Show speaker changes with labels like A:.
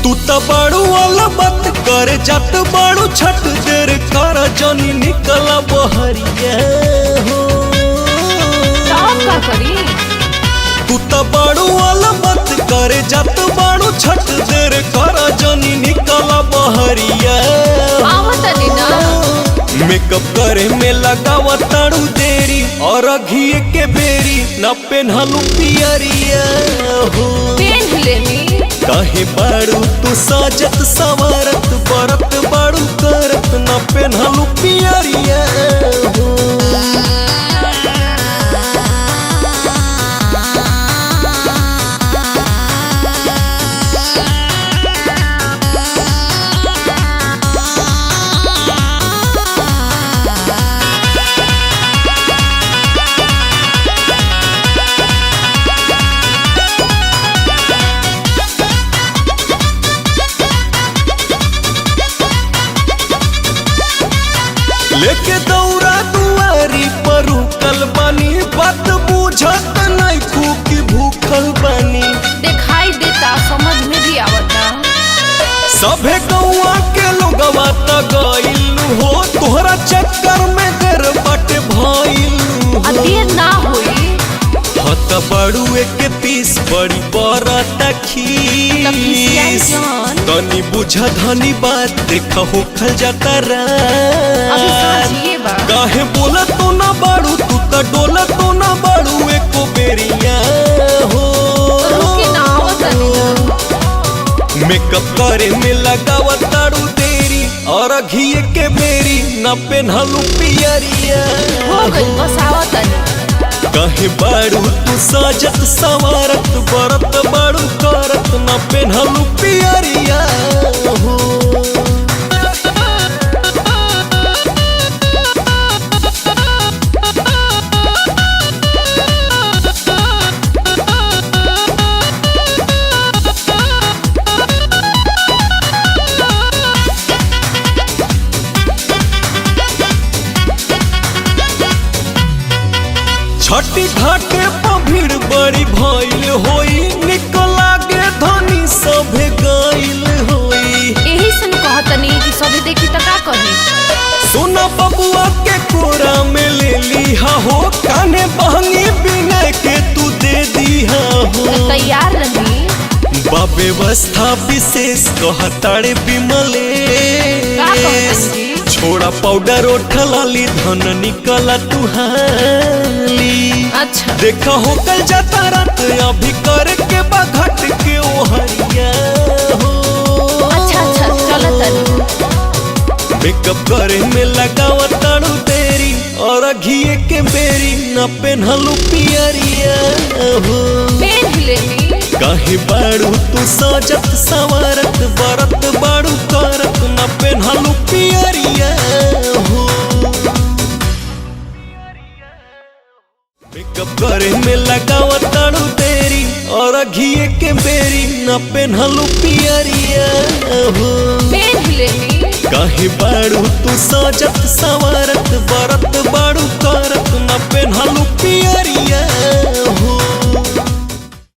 A: तू तो बड़ू वाला बात करे जात बड़ू छठ देर कर जनी निकला बहरिया हो।
B: का करी
A: तू तो बड़ू वाला बात करे जात बड़ू छठ देर कर जनी निकला बहरिया।
B: आवतनी ना
A: मेकअप करे में लगावा ताड़ू देरी और घिए के बेरी न पेन्हलू पियरिया हो।
B: पेन लेनी
A: काहे बाड़ू तू साजत सवारत बरत बाड़ू करत न पेन्हलू पियरिया हो। लेके दौरा दुआरी पर रुकल बानी बात बुझत नहीं खूकी भूखल बानी।
B: दिखाई देता समझ में भी आवता
A: सभे गौआ के लोगवा त गइल हो तोहरा चक्कर में देर बट भइल हो।
B: देर ना होई
A: हत बड़ू एक पीस बड़ी बरता खीस तनी बुझा धनी बात देखा होखल जाता
B: अभी
A: रात।
B: समझिए बा
A: काहे बोला तो ना बाड़ू तू त डोला तो ना बाड़ू एको बेरिया हो।
B: रुके ना आवतनी ना
A: मेकअप करे में लगावा ताड़ू देरी और घिए के बेरी न पेन्हलू पियरिया
B: हो गई बस आवतनी।
A: काहे बाड़ू तू साजत सवारत बरत बाड़ू करत न पेन्हलू पियरिया हो। छठी घाटे पर भीड़ बड़ी भइल होई निकला गे धनी सभे गइल होई।
B: यही सन कहतनी कि सभी देखी त का कही।
A: सोना बबुआ के कोरा में ले लिहा हो काने बहंगी बिना के तू दे दिहा हो।
B: तैयार रही
A: बा व्यवस्था विशेष कहताड़े बिमले
B: का कहतनी
A: छोड़ा पाउडर उठलाली धन निकला तुहाली।
B: अच्छा
A: देखा हो कल जाता रात अभी करके बाघट के ओहरिया हो।
B: अच्छा चलत तनी
A: मेकअप करे में लगावा ताड़ू देरी और घिए के बेरी न पेन्हलू पियरिया हो।
B: पेन लेनी
A: काहे बाड़ू तू साजत सवारत बरत बाड़ू करत न पेन्हलू पियरिया हो। मेकअप करे में लगावा ताड़ू देरी और घिए के बेरी न पेन्हलू पियरिया हो।
B: पेन लेनी
A: काहे बाड़ू तू साजत सवारत